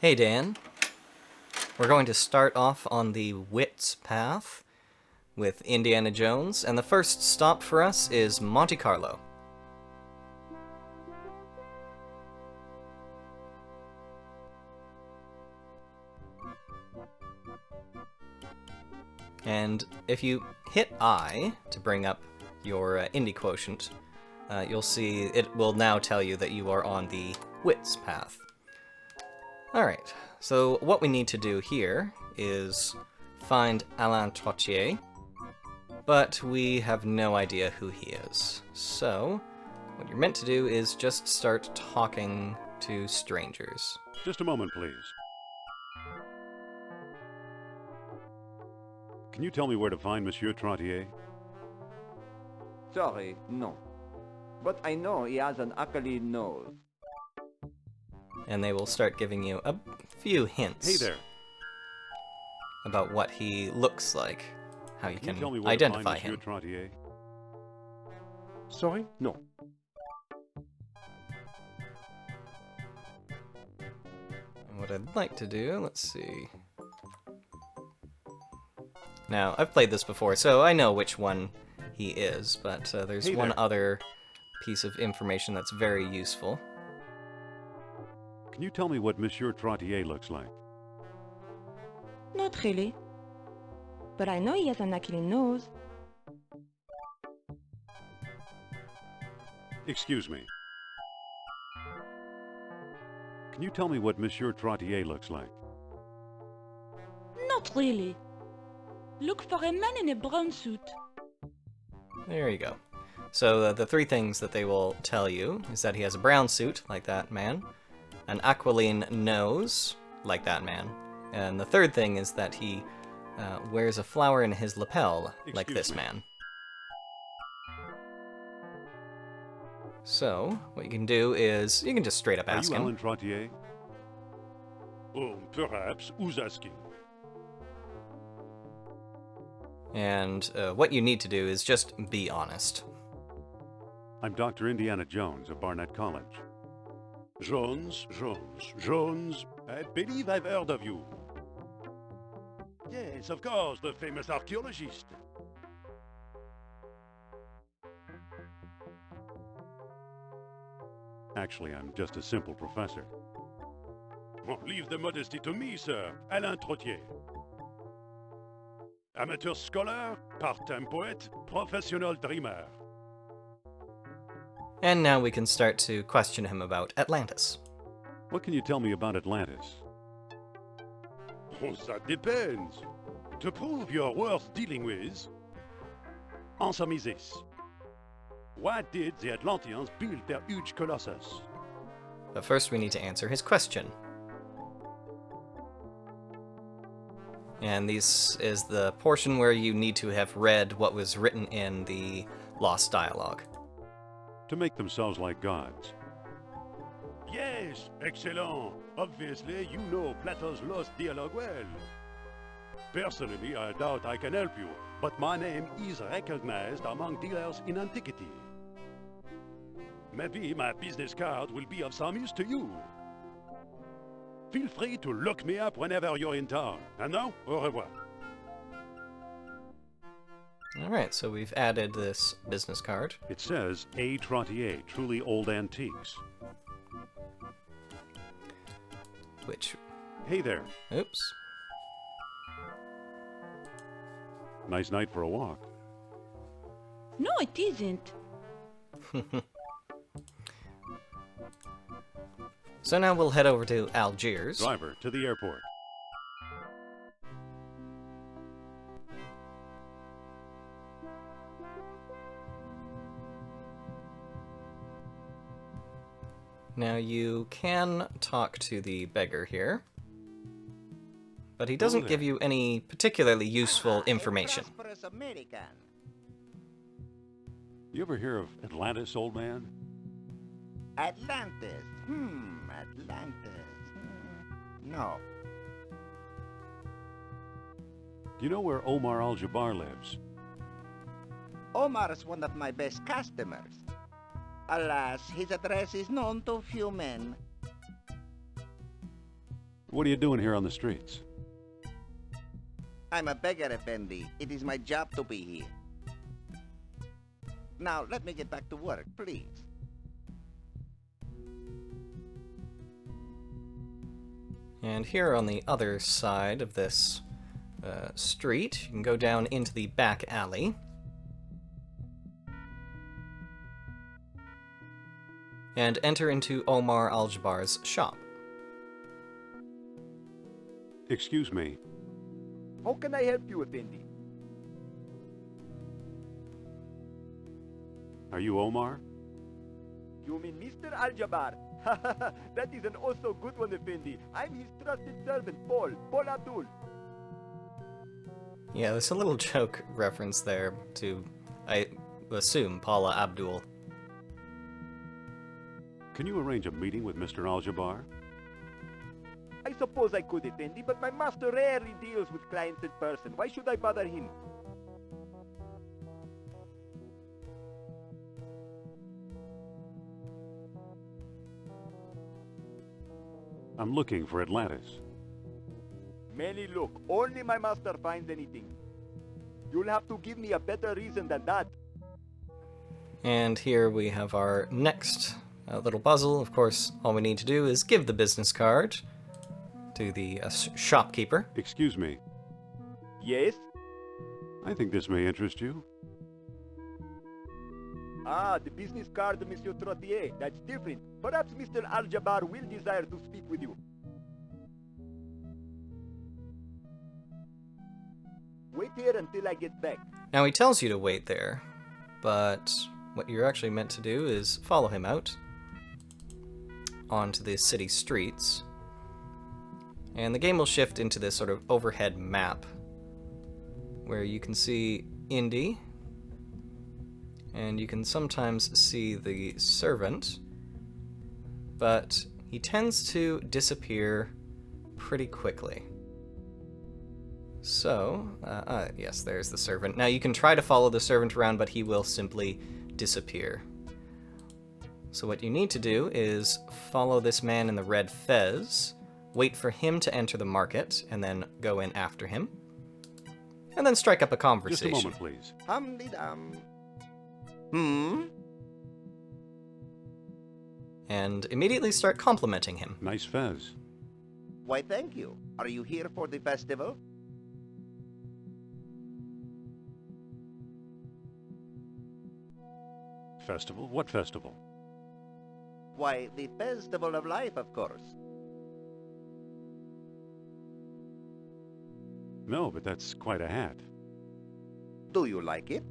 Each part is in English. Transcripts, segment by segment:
Hey Dan, we're going to start off on the Wits path with Indiana Jones, and the first stop for us is Monte Carlo. And if you hit I to bring up your Indy quotient, you'll see it will now tell you that you are on the Wits path. Alright, so what we need to do here is find Alain Trottier, but we have no idea who he is. So, what you're meant to do is just start talking to strangers. Just a moment, please. Can you tell me where to find Monsieur Trottier? Sorry, no. But I know he has an aquiline nose. And they will start giving you a few hints Hey there. about what he looks like, how you Can can you tell me where identify to find him. Monsieur Trottier? Sorry, no. And what I'd like to do, let's see. Now, I've played this before, so I know which one he is, but there's Hey one there. other piece of information that's very useful. Can you tell me what Monsieur Trottier looks like? Not really. But I know he has an aquiline nose. Excuse me. Can you tell me what Monsieur Trottier looks like? Not really. Look for a man in a brown suit. There you go. So the three things that they will tell you is that he has a brown suit, like that man, an aquiline nose, like that man, and the third thing is that he wears a flower in his lapel, like Excuse this me. man. So, what you can do is, you can just straight up Are ask you him. Alain Trottier? Oh, perhaps. Who's asking? And what you need to do is just be honest. I'm Dr. Indiana Jones of Barnett College. Jones. I believe I've heard of you. Yes, of course, the famous archaeologist. Actually, I'm just a simple professor. Oh, leave the modesty to me, sir. Alain Trottier. Amateur scholar, part-time poet, professional dreamer. And now we can start to question him about Atlantis. What can you tell me about Atlantis? Oh, that depends. To prove you're worth dealing with, answer me this. Why did the Atlanteans build their huge colossus? But first we need to answer his question. And this is the portion where you need to have read what was written in the Lost Dialogue. To make themselves like gods. Yes, excellent. Obviously, you know Plato's Lost Dialogue well. Personally, I doubt I can help you, but my name is recognized among dealers in antiquity. Maybe my business card will be of some use to you. Feel free to look me up whenever you're in town. And now, au revoir. Alright, so we've added this business card. It says A. Trottier, truly old antiques. Which, Hey there. oops. Nice night for a walk. No, it isn't. So now we'll head over to Algiers. Driver, to the airport. Now you can talk to the beggar here, but he doesn't there. give you any particularly useful information. You ever hear of Atlantis, old man? Atlantis. Atlantis. No. Do you know where Omar Al-Jabbar lives? Omar is one of my best customers. Alas, his address is known to few men. What are you doing here on the streets? I'm a beggar, Effendi. It is my job to be here. Now, let me get back to work, please. And here on the other side of this street, you can go down into the back alley. And enter into Omar Al-Jabbar's shop. Excuse me. How can I help you, Effendi? Are you Omar? You mean Mr. Al-Jabbar? That is an also good one, Effendi. I'm his trusted servant, Paul Abdul. Yeah, there's a little joke reference there to, I assume, Paula Abdul. Can you arrange a meeting with Mr. Al-Jabbar? I suppose I could, Effendi, but my master rarely deals with clients in person. Why should I bother him? I'm looking for Atlantis. Many look. Only my master finds anything. You'll have to give me a better reason than that. And here we have our next little puzzle. Of course, all we need to do is give the business card to the shopkeeper. Excuse me. Yes? I think this may interest you. Ah, the business card, Monsieur Trottier. That's different. Perhaps Mr. Al-Jabbar will desire to speak with you. Wait here until I get back. Now he tells you to wait there, but what you're actually meant to do is follow him out onto the city streets. And the game will shift into this sort of overhead map where you can see Indy, and you can sometimes see the servant, but he tends to disappear pretty quickly. So, yes, there's the servant. Now you can try to follow the servant around, but he will simply disappear. So what you need to do is follow this man in the red fez, wait for him to enter the market, and then go in after him, and then strike up a conversation. Just a moment, please. Hum-de-dum. And immediately start complimenting him. Nice fez. Why, thank you. Are you here for the festival? Festival? What festival? Why, the Festival of Life, of course. No, but that's quite a hat. Do you like it?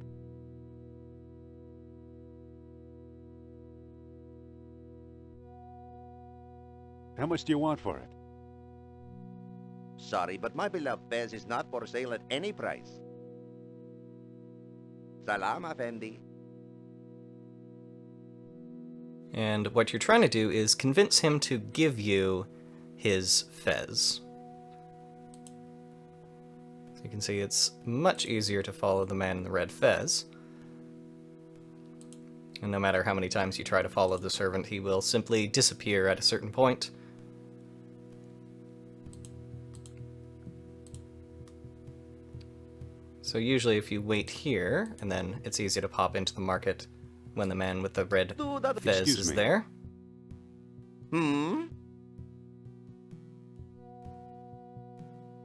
How much do you want for it? Sorry, but my beloved fez is not for sale at any price. Salam, Effendi. And what you're trying to do is convince him to give you his fez. So you can see it's much easier to follow the man in the red fez. And no matter how many times you try to follow the servant, he will simply disappear at a certain point. So usually if you wait here, and then it's easy to pop into the market when the man with the red fez Excuse is me. there.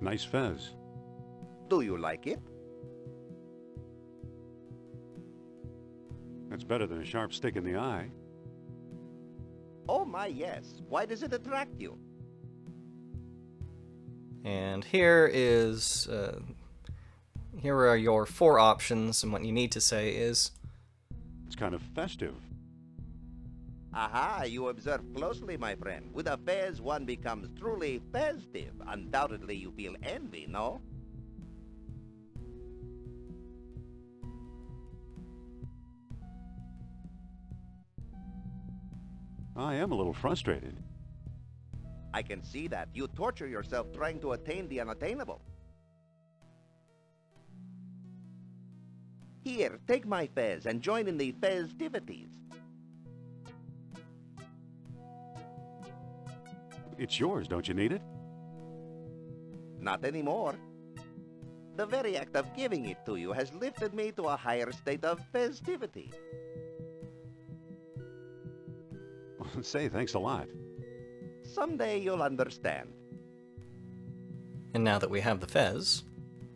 Nice fez. Do you like it? That's better than a sharp stick in the eye. Oh my, yes. Why does it attract you? And here is, here are your 4 options, and what you need to say is, It's kind of festive. Aha, you observe closely, my friend. With a fez, one becomes truly festive. Undoubtedly, you feel envy, no? I am a little frustrated. I can see that. You torture yourself trying to attain the unattainable. Here, take my fez and join in the festivities. It's yours, don't you need it? Not anymore. The very act of giving it to you has lifted me to a higher state of festivity. Say, thanks a lot. Someday you'll understand. And now that we have the fez,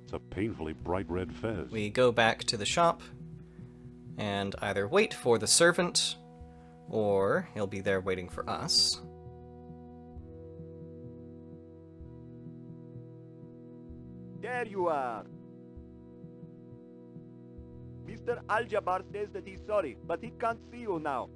It's a painfully bright red fez. we go back to the shop and either wait for the servant, or he'll be there waiting for us. There you are. Mr. Aljabar says that he's sorry, but he can't see you now.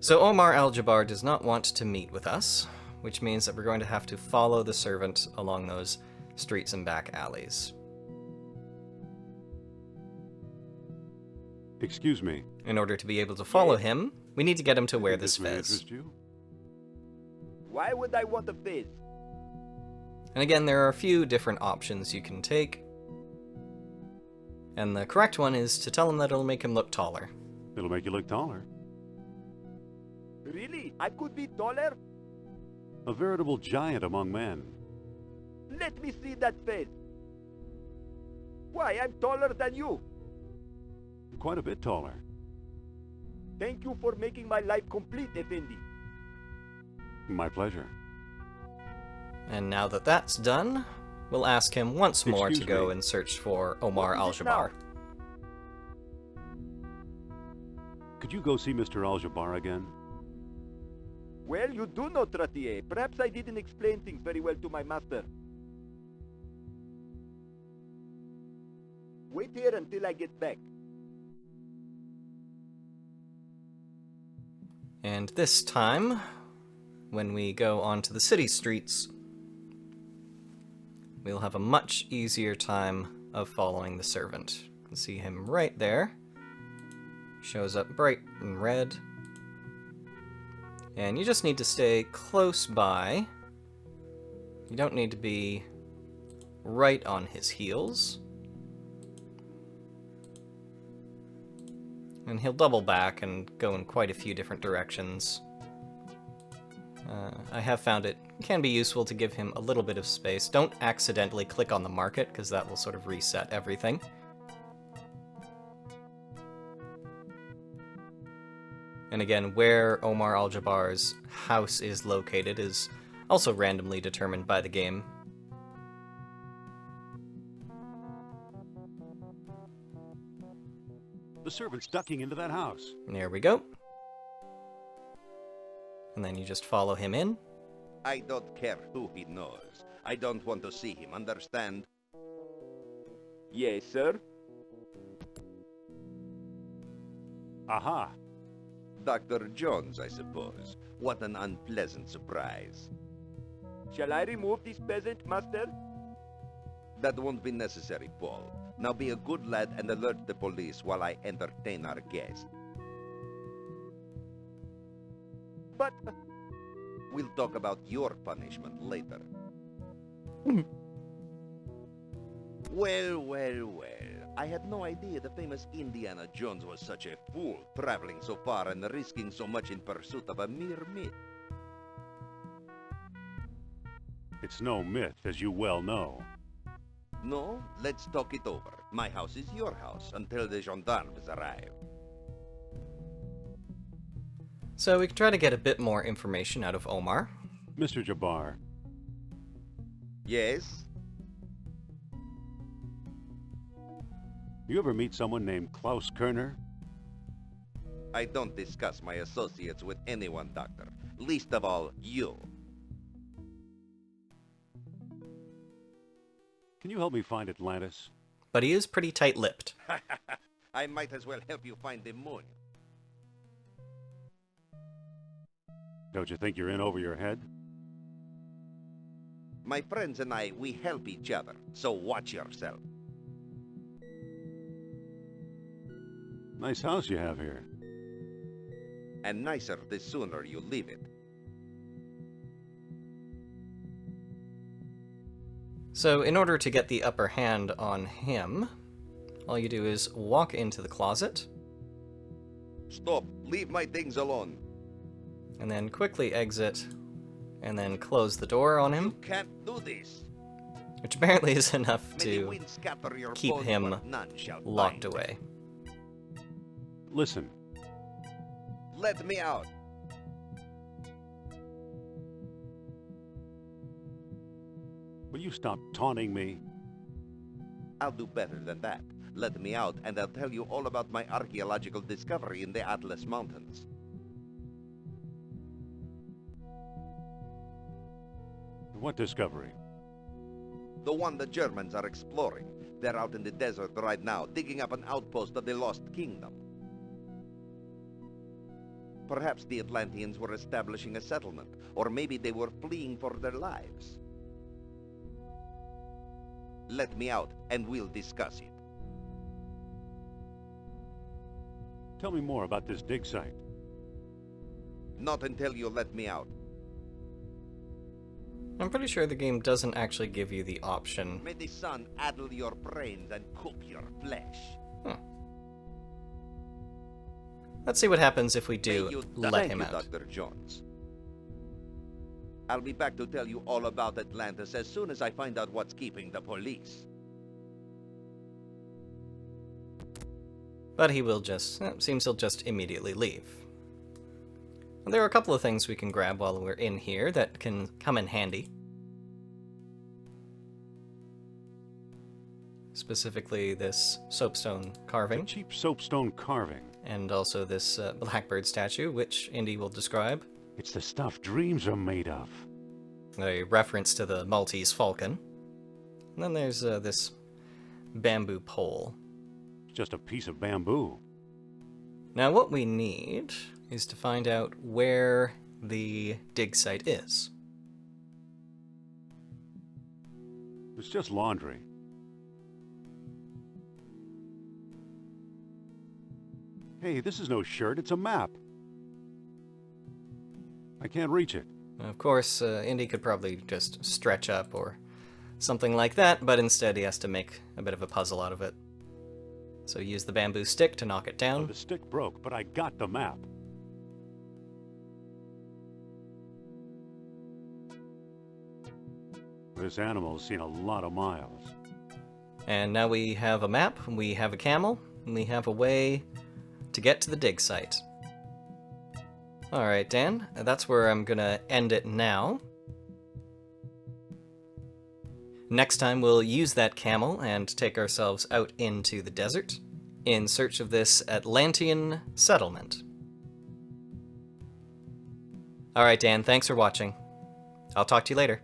So Omar Al-Jabbar does not want to meet with us, which means that we're going to have to follow the servant along those streets and back alleys. Excuse me. In order to be able to follow him, we need to get him to wear this may fez. interest you? Why would I want a fez? And again, there are a few different options you can take. And the correct one is to tell him that it'll make him look taller. It'll make you look taller. Really? I could be taller? A veritable giant among men. Let me see that fez. Why, I'm taller than you. Quite a bit taller. Thank you for making my life complete, Effendi. My pleasure. And now that that's done, we'll ask him once more to Excuse go me. and search for Omar What is it Al-Jabbar. Could you go see Mr. Al-Jabbar again? Well, you do know Tratier. Perhaps I didn't explain things very well to my master. Wait here until I get back. And this time, when we go onto the city streets, we'll have a much easier time of following the servant. You can see him right there. Shows up bright and red. And you just need to stay close by. You don't need to be right on his heels. And he'll double back and go in quite a few different directions. I have found it can be useful to give him a little bit of space. Don't accidentally click on the market, because that will sort of reset everything. And again, where Omar Al-Jabbar's house is located is also randomly determined by the game. The servant's ducking into that house. There we go. And then you just follow him in. I don't care who he knows. I don't want to see him, understand? Yes, sir. Aha! Dr. Jones, I suppose. What an unpleasant surprise. Shall I remove this peasant, master? That won't be necessary, Paul. Now be a good lad and alert the police while I entertain our guest. But... We'll talk about your punishment later. Well, well, well. I had no idea the famous Indiana Jones was such a fool, traveling so far and risking so much in pursuit of a mere myth. It's no myth, as you well know. No, let's talk it over. My house is your house until the gendarmes arrive. So we can try to get a bit more information out of Omar. Mr. Jabbar, Yes? you ever meet someone named Klaus Kerner? I don't discuss my associates with anyone, Doctor. Least of all, you. Can you help me find Atlantis? But he is pretty tight-lipped. I might as well help you find the moon. Don't you think you're in over your head? My friends and I, we help each other, so watch yourself. Nice house you have here. And nicer the sooner you leave it. So in order to get the upper hand on him, all you do is walk into the closet, Stop! Leave my things alone! and then quickly exit and then close the door on You him, can't do this. which apparently is enough May the to wind scatter your keep bones, him but none shall locked find. away. Listen, Let me out. will you stop taunting me? I'll do better than that. Let me out, and I'll tell you all about my archaeological discovery in the Atlas Mountains. What discovery? The one the Germans are exploring. They're out in the desert right now, digging up an outpost of the Lost Kingdom. Perhaps the Atlanteans were establishing a settlement, or maybe they were fleeing for their lives. Let me out, and we'll discuss it. Tell me more about this dig site. Not until you let me out. I'm pretty sure the game doesn't actually give you the option. May the sun addle your brains and cook your flesh. Let's see what happens if we May do you let thank him you, out. Dr. Jones. I'll be back to tell you all about Atlantis as soon as I find out what's keeping the police. But he will just, seems he'll just immediately leave. And there are a couple of things we can grab while we're in here that can come in handy. Specifically this soapstone carving, Cheap soapstone carving. and also this blackbird statue, which Indy will describe. It's the stuff dreams are made of. A reference to the Maltese falcon. And then there's this bamboo pole. It's just a piece of bamboo. Now what we need is to find out where the dig site is. It's just laundry. Hey, this is no shirt, it's a map. I can't reach it. Of course, Indy could probably just stretch up or something like that, but instead he has to make a bit of a puzzle out of it. So use the bamboo stick to knock it Oh, down. the stick broke, but I got the map. This animal's seen a lot of miles. And now we have a map, we have a camel, and we have a way to get to the dig site. Alright, Dan, that's where I'm gonna end it now. Next time we'll use that camel and take ourselves out into the desert in search of this Atlantean settlement. Alright, Dan, thanks for watching. I'll talk to you later.